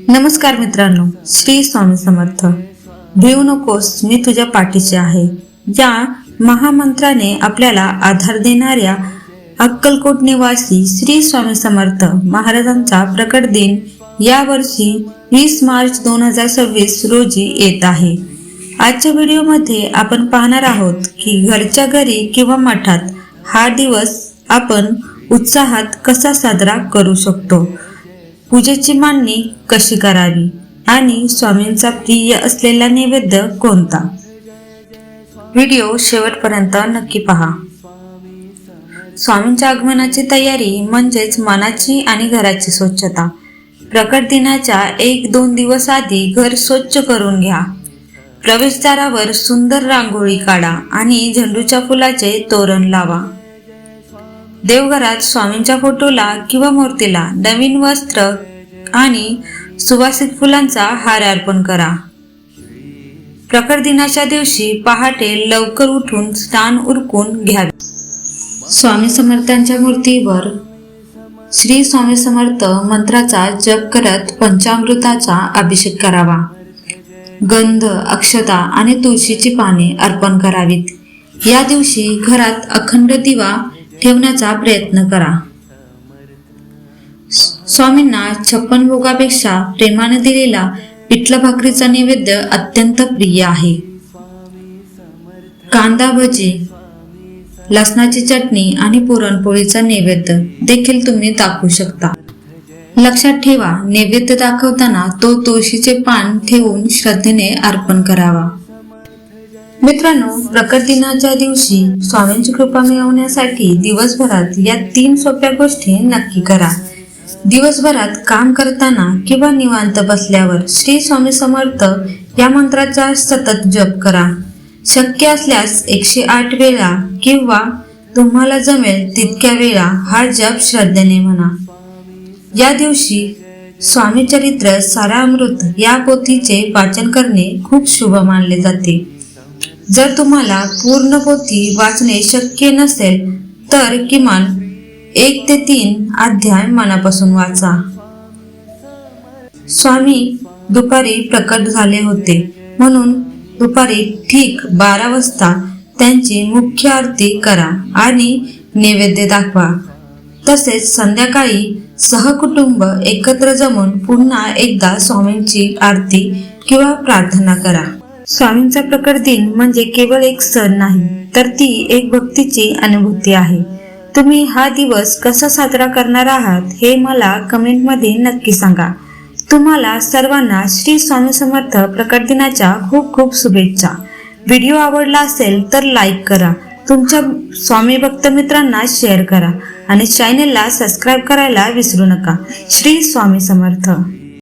नमस्कार मित्रांनो, श्री स्वामी समर्थ. भिवू नकोस, मी तुझ्या पाठीशी आहे. या महामंत्राने आपल्याला आधार देणाऱ्या अक्कलकोट निवासी श्री स्वामी समर्थ महाराजांचा प्रकट दिन या वर्षी 20 मार्च 2026 रोजी येत आहे. आजच्या व्हिडिओमध्ये आपण पाहणार आहोत की घरच्या घरी किंवा मठात हा दिवस आपण उत्साहात कसा साजरा करू शकतो, पूजेची मांडणी कशी करावी आणि स्वामींचा प्रिय असलेला नैवेद्य कोणता. व्हिडिओ शेवटपर्यंत नक्की पहा. स्वामींच्या आगमनाची तयारी म्हणजेच मनाची आणि घराची स्वच्छता. प्रकट दिनाच्या 1-2 दिवस आधी घर स्वच्छ करून घ्या. प्रवेशद्वारावर सुंदर रांगोळी काढा आणि झेंडूच्या फुलाचे तोरण लावा. देवघरात स्वामींच्या फोटोला किंवा मूर्तीला नवीन वस्त्र आणि सुवासिक फुलांचा हार अर्पण करा. प्रकट दिनाच्या दिवशी पहाटे लवकर उठून स्नान उरकून घ्यावे. स्वामी समर्थांच्या मूर्तीवर श्री स्वामी समर्थ मंत्राचा जप करत पंचामृताचा अभिषेक करावा. गंध, अक्षता आणि तुळशीची पाने अर्पण करावीत. या दिवशी घरात अखंड दिवा ठेवण्याचा प्रयत्न करा. स्वामींना 56 भोगापेक्षा प्रेमाने दिलेला पिठलं भाकरीचा नैवेद्य अत्यंत प्रिय आहे. कांदा भजी, लसणाची चटणी आणि पुरणपोळीचा नैवेद्य देखील तुम्ही दाखवू शकता. लक्षात ठेवा, नैवेद्य दाखवताना तो तुळशीचे पान ठेवून श्रद्धेने अर्पण करावा. मित्रांनो, प्रकट दिनाच्या दिवशी स्वामींची कृपा मिळवण्यासाठी दिवसभरात या 3 सोप्या गोष्टी नक्की करा. दिवसभरात काम करताना किंवा निवांत बसल्यावर श्री स्वामी समर्थ या मंत्राचा सतत जप करा. शक्य असल्यास 108 वेळा किंवा तुम्हाला जमेल तितक्या वेळा हा जप श्रद्धेने म्हणा. या दिवशी स्वामी चरित्र सारामृत या पोथीचे वाचन करणे खूप शुभ मानले जाते. जर तुम्हाला पूर्ण पोथी वाचणे शक्य नसेल तर किमान 1 ते 3 अध्याय मनापासून वाचा. स्वामी दुपारी प्रकट झाले होते म्हणून दुपारी ठीक 12 वाजता त्यांची मुख्य आरती करा आणि नैवेद्य दाखवा. तसेच संध्याकाळी सहकुटुंब एकत्र जमून पुन्हा एकदा स्वामींची आरती किंवा प्रार्थना करा. स्वामींचा प्रकट दिन म्हणजे केवळ एक सण नाही, तर ती एक भक्तीची अनुभूती आहे. तुम्ही हा दिवस कसा साजरा करणार आहात हे मला कमेंटमध्ये नक्की सांगा. तुम्हाला सर्वांना श्री स्वामी समर्थ प्रकट दिनाच्या खूप खूप शुभेच्छा. व्हिडिओ आवडला असेल तर लाईक करा, तुमच्या स्वामी भक्त मित्रांना शेअर करा आणि चॅनेलला सबस्क्राईब करायला विसरू नका. श्री स्वामी समर्थ.